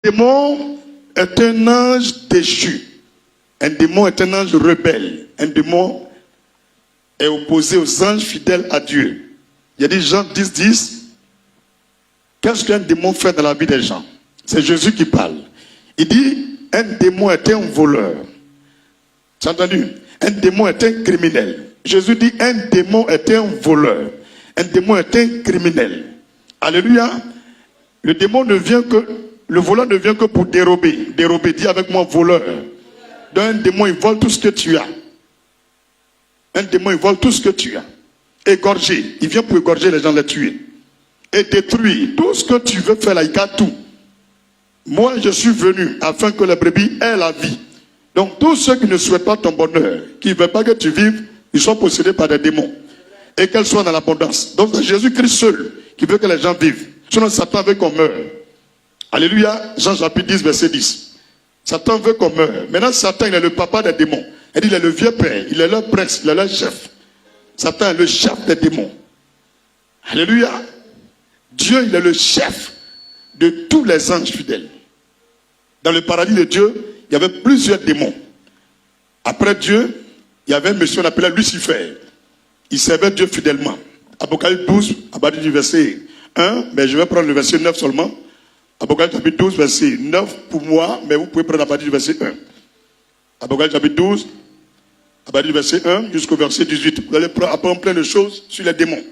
démon est un ange déchu. Un démon est un ange rebelle. Un démon est opposé aux anges fidèles à Dieu. Il y a dit Jean 10:10. Qu'est-ce qu'un démon fait dans la vie des gens? C'est Jésus qui parle. Il dit, un démon est un voleur. Tu as entendu? Un démon est un criminel. Jésus dit, un démon est un voleur. Un démon est un criminel. Alléluia. Le démon ne vient que, le voleur ne vient que pour dérober. Dérober, dis avec moi, voleur. Donc un démon, il vole tout ce que tu as. Un démon, il vole tout ce que tu as. Égorger. Il vient pour égorger les gens, les tuer. Et détruire. Tout ce que tu veux faire là, il garde tout. Moi, je suis venu afin que les brebis aient la vie. Donc, tous ceux qui ne souhaitent pas ton bonheur, qui ne veulent pas que tu vives, ils sont possédés par des démons. Et qu'elles soient dans l'abondance. Donc, c'est Jésus-Christ seul qui veut que les gens vivent. Sinon, Satan veut qu'on meure. Alléluia. Jean chapitre 10, verset 10. Satan veut qu'on meure. Maintenant, Satan, il est le papa des démons. Il est le vieux père. Il est leur prince. Il est leur chef. Satan est le chef des démons. Alléluia. Dieu, il est le chef de tous les anges fidèles. Dans le paradis de Dieu, il y avait plusieurs démons. Après Dieu, il y avait un monsieur qu'on appelait Lucifer. Il servait Dieu fidèlement. Apocalypse 12, à partir du verset 1, mais je vais prendre le verset 9 seulement. Apocalypse chapitre 12, verset 9 pour moi, mais vous pouvez prendre à partir du verset 1. Apocalypse chapitre 12, à partir du verset 1 jusqu'au verset 18. Vous allez apprendre plein de choses sur les démons,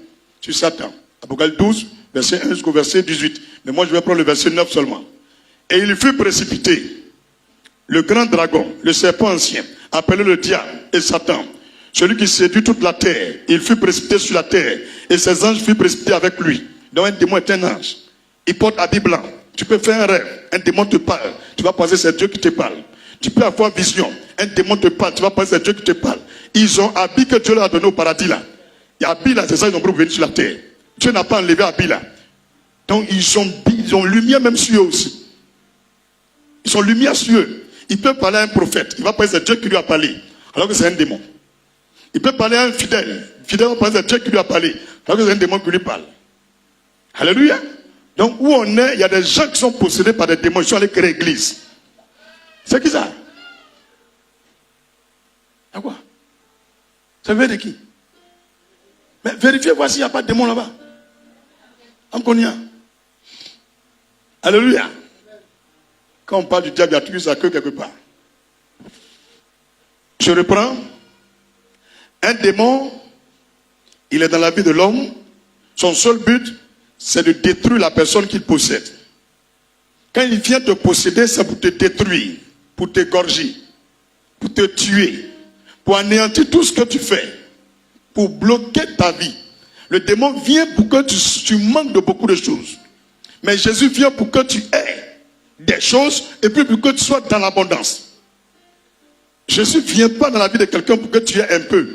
sur Satan. Apocalypse 12, verset 1 jusqu'au verset 18. Mais moi, je vais prendre le verset 9 seulement. Et il fut précipité, le grand dragon, le serpent ancien, appelé le diable et Satan, celui qui séduit toute la terre. Il fut précipité sur la terre et ses anges furent précipités avec lui. Donc un démon est un ange. Il porte habit blanc. Tu peux faire un rêve, un démon te parle. Tu vas penser que c'est Dieu qui te parle. Tu peux avoir vision, un démon te parle. Tu vas penser que c'est Dieu qui te parle. Ils ont habit que Dieu leur a donné au paradis là. Et habit là, c'est ça, ils ont pris pour venir sur la terre. Dieu n'a pas enlevé habit là. Donc ils ont lumière même sur eux aussi. Ils sont lumière sur eux. Il peut parler à un prophète. Il va penser que c'est Dieu qui lui a parlé. Alors que c'est un démon. Il peut parler à un fidèle. Le fidèle va penser que c'est Dieu qui lui a parlé. Alors que c'est un démon qui lui parle. Alléluia. Donc où on est, il y a des gens qui sont possédés par des démons. Ils sont allés créer l'église. C'est qui ça? À quoi? Ça veut dire qui? Mais vérifiez, voici, il n'y a pas de démon là-bas. Anconia. Alléluia. Quand on parle du diable, il y a toujours sa queue quelque part. Je reprends. Un démon, il est dans la vie de l'homme. Son seul but, c'est de détruire la personne qu'il possède. Quand il vient te posséder, c'est pour te détruire, pour t'égorger, pour te tuer, pour anéantir tout ce que tu fais, pour bloquer ta vie. Le démon vient pour que tu manques de beaucoup de choses. Mais Jésus vient pour que tu aies des choses et puis pour que tu sois dans l'abondance. Jésus ne vient pas dans la vie de quelqu'un pour que tu aies un peu.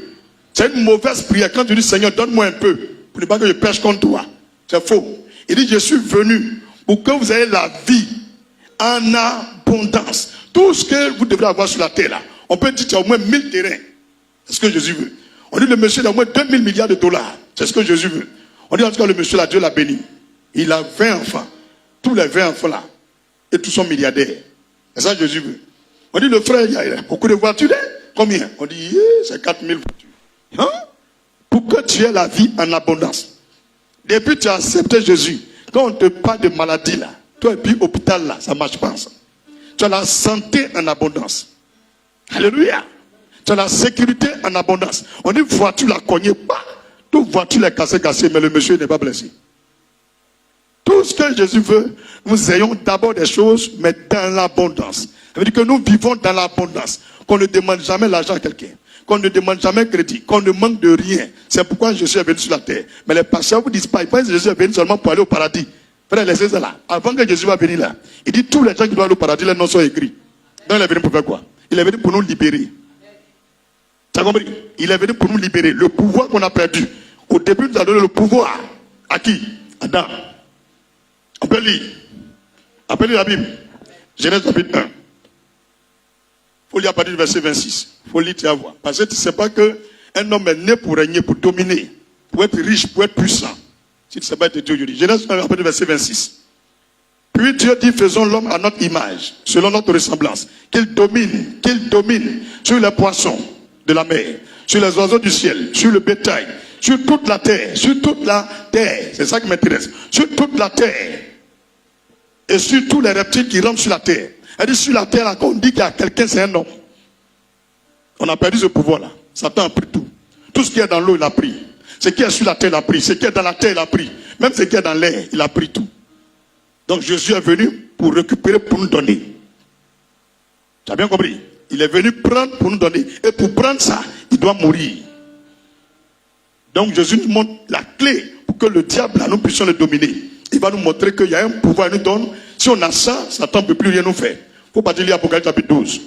C'est une mauvaise prière quand tu dis Seigneur, donne-moi un peu, pour ne pas que je pêche contre toi. C'est faux. Il dit je suis venu pour que vous ayez la vie en abondance. Tout ce que vous devrez avoir sur la terre là. On peut dire qu'il y a au moins 1000 terrains. C'est ce que Jésus veut. On dit le monsieur a au moins 2000 milliards de dollars. C'est ce que Jésus veut. On dit en tout cas le monsieur là, Dieu l'a béni. Il a 20 enfants. Tous les 20 enfants là. Et tous sont milliardaires. C'est ça que Jésus veut. On dit le frère, il a beaucoup de voitures. Combien? On dit c'est 4000 voitures. Hein? Pour que tu aies la vie en abondance. Depuis que tu as accepté Jésus, quand on te parle de maladie là, toi et puis hôpital là, ça marche pas ça. Tu as la santé en abondance. Alléluia. Tu as la sécurité en abondance. On dit voiture la cognée pas. Toute voiture est cassée, mais le monsieur n'est pas blessé. Tout ce que Jésus veut, nous ayons d'abord des choses, mais dans l'abondance. Ça veut dire que nous vivons dans l'abondance. Qu'on ne demande jamais l'argent à quelqu'un. Qu'on ne demande jamais crédit. Qu'on ne manque de rien. C'est pourquoi Jésus est venu sur la terre. Mais les pasteurs vous disent pas. Ils pensent que Jésus est venu seulement pour aller au paradis. Frère, laissez ça là. Avant que Jésus va venir là, il dit tous les gens qui doivent aller au paradis, les noms sont écrits. Donc il est venu pour faire quoi? Il est venu pour nous libérer. Tu as compris? Il est venu pour nous libérer. Le pouvoir qu'on a perdu. Au début, nous a donné le pouvoir. À qui? Adam. On peut lire. On peut lire la Bible. Genèse chapitre 1. Il faut lire à partir du verset 26. Il faut lire, tu vas voir. Parce que tu ne sais pas qu'un homme est né pour régner, pour dominer, pour être riche, pour être puissant. Si tu ne sais pas être Dieu, je dis. Genèse 1, à partir du verset 26. Puis Dieu dit, faisons l'homme à notre image, selon notre ressemblance, qu'il domine sur les poissons de la mer, sur les oiseaux du ciel, sur le bétail, sur toute la terre, c'est ça qui m'intéresse, sur toute la terre, et sur tous les reptiles qui rampent sur la terre. Elle dit, sur la terre, là, quand on dit qu'il y a quelqu'un, c'est un homme. On a perdu ce pouvoir-là. Satan a pris tout. Tout ce qui est dans l'eau, il a pris. Ce qui est sur la terre, il a pris. Ce qui est dans la terre, il a pris. Même ce qui est dans l'air, il a pris tout. Donc Jésus est venu pour récupérer, pour nous donner. Tu as bien compris? Il est venu prendre pour nous donner. Et pour prendre ça, il doit mourir. Donc Jésus nous montre la clé pour que le diable, là, nous puissions le dominer. Il va nous montrer qu'il y a un pouvoir, il nous donne. Si on a ça, Satan ne peut plus rien nous faire. Il faut pas dire Apocalypse chapitre 12,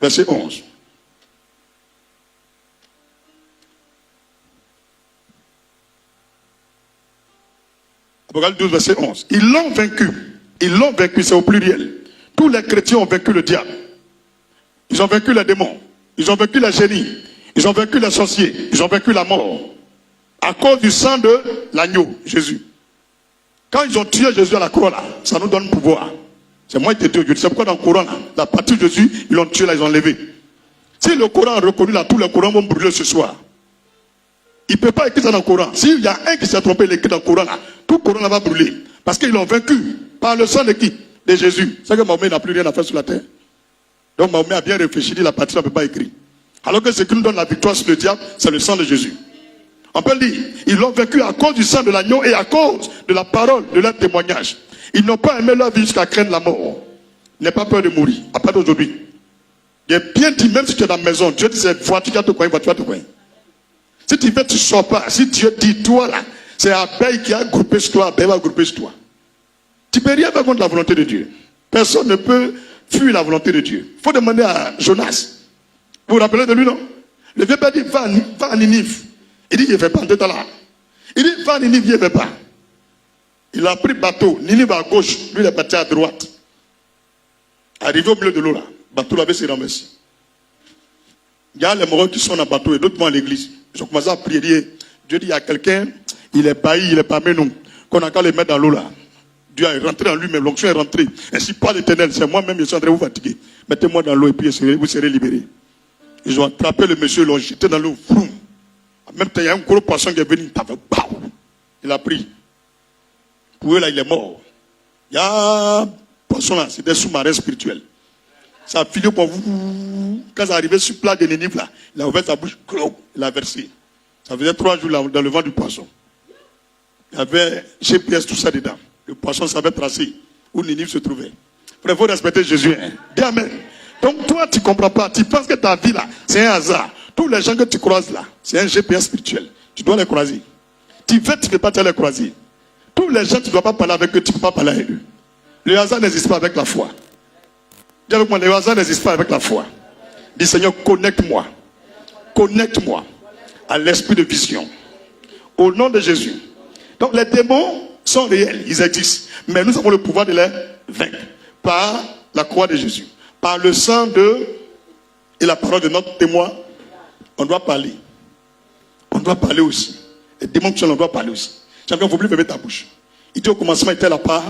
verset 11. Apocalypse 12, verset 11. Ils l'ont vaincu. Ils l'ont vaincu, c'est au pluriel. Tous les chrétiens ont vaincu le diable. Ils ont vaincu les démons. Ils ont vaincu les génies. Ils ont vaincu les sorciers. Ils ont vaincu la mort. À cause du sang de l'agneau, Jésus. Quand ils ont tué Jésus à la croix, là, ça nous donne pouvoir. C'est moi qui t'ai dit, c'est pourquoi dans le Coran, là, la partie de Jésus, ils l'ont tué là, ils ont levé. Si le Coran est reconnu là, tous les Corans vont brûler ce soir. Il ne peut pas écrire ça dans le Coran. S'il y a un qui s'est trompé, il écrit dans le Coran là, tout le Coran là va brûler. Parce qu'ils l'ont vaincu par le sang de qui? De Jésus. C'est que Mahomet n'a plus rien à faire sur la terre. Donc Mahomet a bien réfléchi, dit la partie là ne peut pas écrire. Alors que ce qui nous donne la victoire sur le diable, c'est le sang de Jésus. On peut le dire, ils l'ont vaincu à cause du sang de l'agneau et à cause de la parole, de leur témoignage. Ils n'ont pas aimé leur vie jusqu'à craindre la mort. N'aie pas peur de mourir, à part d'aujourd'hui. Il est bien dit, même si tu es dans la maison, Dieu dit, vois-tu vas te coin, vois-tu vas te coin. Si tu veux, tu ne sors pas. Si Dieu dit, toi là, c'est abeille qui a groupé sur toi, abeille va grouper sur toi. Tu ne peux rien faire contre la volonté de Dieu. Personne ne peut fuir la volonté de Dieu. Il faut demander à Jonas. Vous vous rappelez de lui, non? Le vieux père dit, va à Ninive. Il dit, je ne vais pas entrer là. Il dit, va à Ninive, il ne va pas. Il a pris bateau. Ninive à gauche, lui il est parti à droite. Arrivé au milieu de l'eau là, bateau l'avait se renversé. Il y a les morts qui sont dans le bateau et d'autres vont à l'église. Ils ont commencé à prier. Dieu dit, il y a quelqu'un, il est bailli, il est parmi nous. Qu'on a qu'à le mettre dans l'eau là. Dieu est rentré en lui-même, l'onction est rentrée. Ainsi pas l'Éternel, c'est moi-même, je suis en train de vous fatiguer. Mettez-moi dans l'eau et puis vous serez libérés. Ils ont attrapé le monsieur, ils l'ont jeté dans l'eau. En même temps, il y a un gros poisson qui est venu. Il a pris. Pour eux, là, il est mort. Il y a un poisson là, c'est des sous-marins spirituels. Ça a filé pour vous. Quand ça arrivait sur plat de Ninive, là, il a ouvert sa bouche, il a versé. Ça faisait 3 jours là, dans le vent du poisson. Il y avait GPS, tout ça dedans. Le poisson savait tracer où Ninive se trouvait. Il faut respecter Jésus. Hein. Dis amen. Donc toi, tu ne comprends pas. Tu penses que ta vie là, c'est un hasard. Tous les gens que tu croises là, c'est un GPS spirituel. Tu dois les croiser. Tu veux, tu ne peux pas te les croiser. Tous les gens, tu ne dois pas parler avec eux, tu ne peux pas parler avec eux. Le hasard n'existe pas avec la foi. Dis avec moi, le hasard n'existe pas avec la foi. Dis Seigneur, connecte-moi. Connecte-moi à l'esprit de vision. Au nom de Jésus. Donc les démons sont réels, ils existent. Mais nous avons le pouvoir de les vaincre. Par la croix de Jésus. Par le sang et la parole de notre témoin. On doit parler. On doit parler aussi. Les démons qui sont là, on doit parler aussi. Chacun, il ne faut plus fermer ta bouche. Il dit au commencement, il était la part.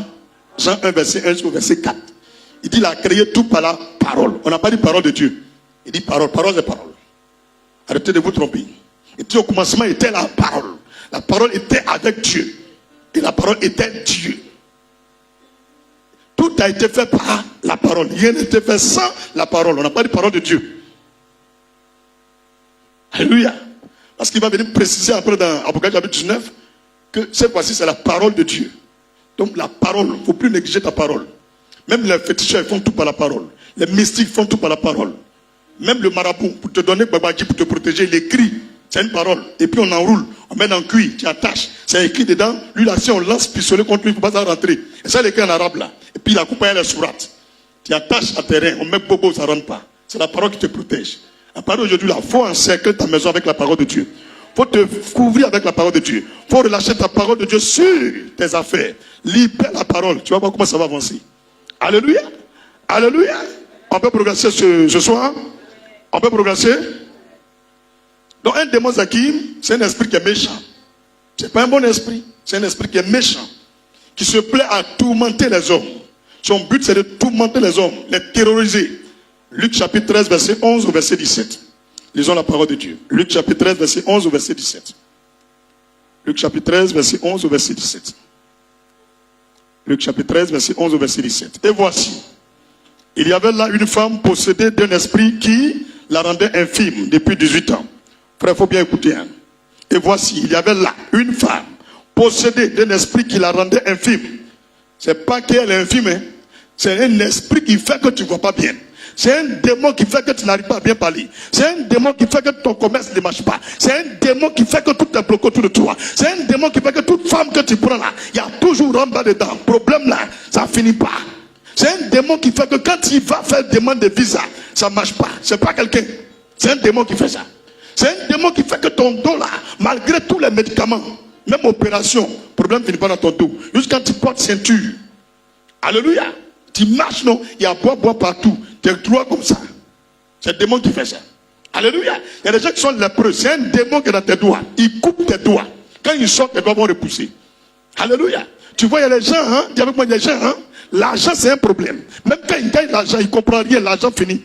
Jean 1, verset 1 au verset 4. Il dit, il a créé tout par la parole. On n'a pas dit parole de Dieu. Il dit parole, parole est parole. Arrêtez de vous tromper. Il dit au commencement, il était la parole. La parole était avec Dieu. Et la parole était Dieu. Tout a été fait par la parole. Rien n'a été fait sans la parole. On n'a pas dit parole de Dieu. Alléluia. Parce qu'il va venir préciser après dans Apocalypse chapitre 19 que cette fois-ci c'est la parole de Dieu. Donc la parole, il ne faut plus négliger ta parole. Même les féticheurs font tout par la parole. Les mystiques font tout par la parole. Même le marabout, pour te donner Babadji, pour te protéger, il écrit. C'est une parole. Et puis on enroule, on met dans le cuir, tu attaches. C'est écrit dedans. Lui là, si on lance pistolet contre lui, il ne faut pas ça rentrer. Et ça, il écrit en arabe là. Et puis la coupe à la sourate. Tu attaches à terrain, on met bobo, ça ne rentre pas. C'est la parole qui te protège. À partir d'aujourd'hui, il faut encercler ta maison avec la parole de Dieu. Il faut te couvrir avec la parole de Dieu. Il faut relâcher ta parole de Dieu sur tes affaires. Libère la parole. Tu vas voir comment ça va avancer. Alléluia. Alléluia. On peut progresser ce soir. On peut progresser. Donc un démon Zakim, c'est un esprit qui est méchant. Ce n'est pas un bon esprit. C'est un esprit qui est méchant. Qui se plaît à tourmenter les hommes. Son but, c'est de tourmenter les hommes, les terroriser. Luc chapitre 13, verset 11 au verset 17. Lisons la parole de Dieu. Luc chapitre 13, verset 11 au verset 17. Luc chapitre 13, verset 11 au verset 17. Luc chapitre 13, verset 11 au verset 17. Et voici, il y avait là une femme possédée d'un esprit qui la rendait infime depuis 18 ans. Frère, il faut bien écouter. Hein. Et voici, il y avait là une femme possédée d'un esprit qui la rendait infime. C'est pas qu'elle est infime, hein. C'est un esprit qui fait que tu ne vois pas bien. C'est un démon qui fait que tu n'arrives pas à bien parler. C'est un démon qui fait que ton commerce ne marche pas. C'est un démon qui fait que tout est bloqué autour de toi. C'est un démon qui fait que toute femme que tu prends là, il y a toujours en bas dedans. Problème là, ça finit pas. C'est un démon qui fait que quand il va faire demande de visa, ça ne marche pas. C'est pas quelqu'un. C'est un démon qui fait ça. C'est un démon qui fait que ton dos là, malgré tous les médicaments, même opération, le problème ne finit pas dans ton dos. Juste quand tu portes ceinture. Alléluia. Tu marches, non? Il y a bois partout. Tu es droit comme ça. C'est le démon qui fait ça. Alléluia. Il y a des gens qui sont lépreux. C'est un démon qui est dans tes doigts. Il coupe tes doigts. Quand il sort, tes doigts vont repousser. Alléluia. Tu vois, il y a des gens, hein? Dis avec moi, il y a des gens, hein? L'argent, c'est un problème. Même quand ils gagnent l'argent, ils ne comprennent rien. L'argent finit.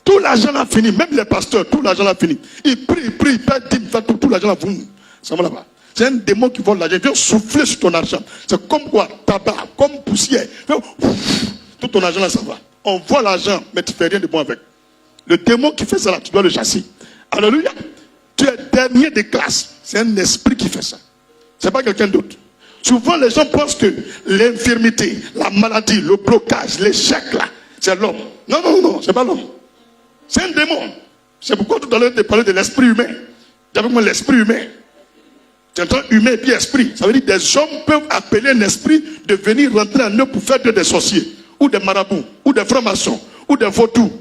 Tout l'argent là fini. Même les pasteurs, tout l'argent là fini. Ils prient, ils perdent, ils tout l'argent là. Ça va là-bas. C'est un démon qui vole l'argent. Il vient souffler sur ton argent. C'est comme quoi? Tabac, comme poussière. Tout ton argent là, ça va. On voit l'argent, mais tu ne fais rien de bon avec. Le démon qui fait ça là, tu dois le chasser. Alléluia. Tu es dernier de classe. C'est un esprit qui fait ça. Ce n'est pas quelqu'un d'autre. Souvent, les gens pensent que l'infirmité, la maladie, le blocage, l'échec là, c'est l'homme. Non, c'est pas l'homme. C'est un démon. C'est pourquoi tout à l'heure, tu parlais de l'esprit humain. Dis avec moi l'esprit humain. Tu entends humain et puis esprit. Ça veut dire que des hommes peuvent appeler un esprit de venir rentrer en eux pour faire des sorciers, ou des marabouts, ou des francs-maçons, ou des vaudous.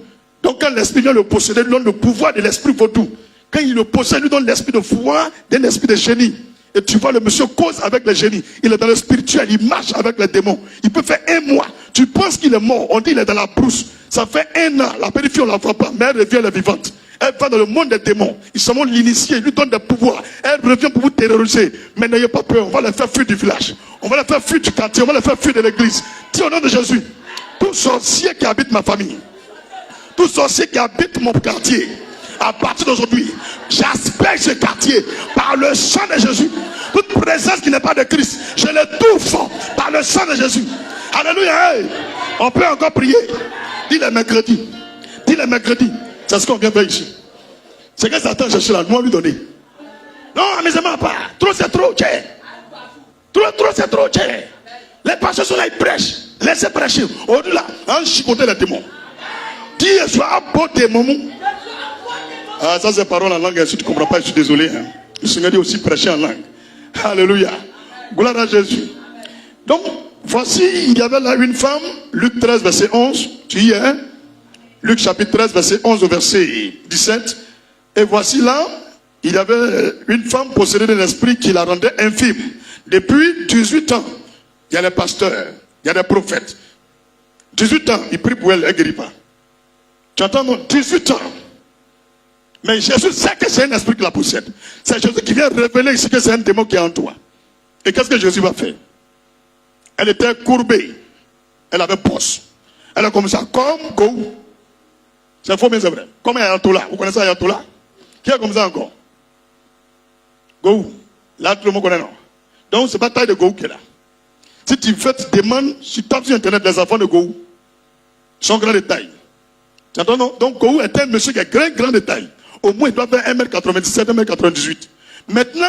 Donc quand l'esprit vient le posséder, lui donne le pouvoir de l'esprit vaudou. Quand il le possède, lui donne l'esprit de foi, d'un esprit de génie. Et tu vois, le monsieur cause avec les génies. Il est dans le spirituel, il marche avec les démons. Il peut faire 1 mois. Tu penses qu'il est mort, on dit qu'il est dans la brousse. Ça fait 1 an, la périphérie on ne la voit pas, mais elle revient, elle est vivante. Elle va dans le monde des démons. Ils sont l'initié, il lui donne des pouvoirs. Elle revient pour vous terroriser. Mais n'ayez pas peur, on va les faire fuir du village. On va les faire fuir du quartier, on va les faire fuir de l'église. Dis au nom de Jésus, tout sorcier qui habite ma famille, tout sorcier qui habite mon quartier, à partir d'aujourd'hui, j'aspecte ce quartier par le sang de Jésus. Toute présence qui n'est pas de Christ, je l'étouffe par le sang de Jésus. Alléluia. Hey. On peut encore prier. Dis les mercredis. Dis les mercredis. C'est ce qu'on vient faire ici. C'est que Satan cherche là, nous on lui donner. Non, amusez-moi pas. Trop c'est trop, tiens. Trop c'est trop, tiens. Les pasteurs sont là, ils prêchent. Laissez prêcher. Aujourd'hui là, on chicote les démons. Dis, sois un beau démon. Ah, ça c'est parole en langue. Si tu ne comprends pas, je suis désolé. Hein. Le Seigneur dit aussi prêcher en langue. Alléluia. Gloire à Jésus. Donc, voici, il y avait là une femme, Luc 13, verset 11. Tu y es, hein? Luc chapitre 13, verset 11 au verset 17. Et voici là, il y avait une femme possédée d'un esprit qui la rendait infime. Depuis 18 ans, il y a des pasteurs, il y a des prophètes. 18 ans, ils prient pour elle, elle ne guérit pas. Tu entends, non? 18 ans. Mais Jésus sait que c'est un esprit qui la possède. C'est Jésus qui vient révéler ici que c'est un démon qui est en toi. Et qu'est-ce que Jésus va faire? Elle était courbée. Elle avait poste. Elle est comme ça, comme Gou. C'est faux, mais c'est vrai. Comme Ayatollah. Vous connaissez Ayatollah? Qui est comme ça encore? Gou. Là, tout le monde connaît, non? Donc, c'est pas taille de Gou qui est là. Si tu fais, tu demandes, tu tapes sur Internet les enfants de Gou. Ils sont grands de taille. Tu entends, non? Donc, Gou est un monsieur qui est grand de taille. Au moins, il doit faire 1m97, 1m98. Maintenant,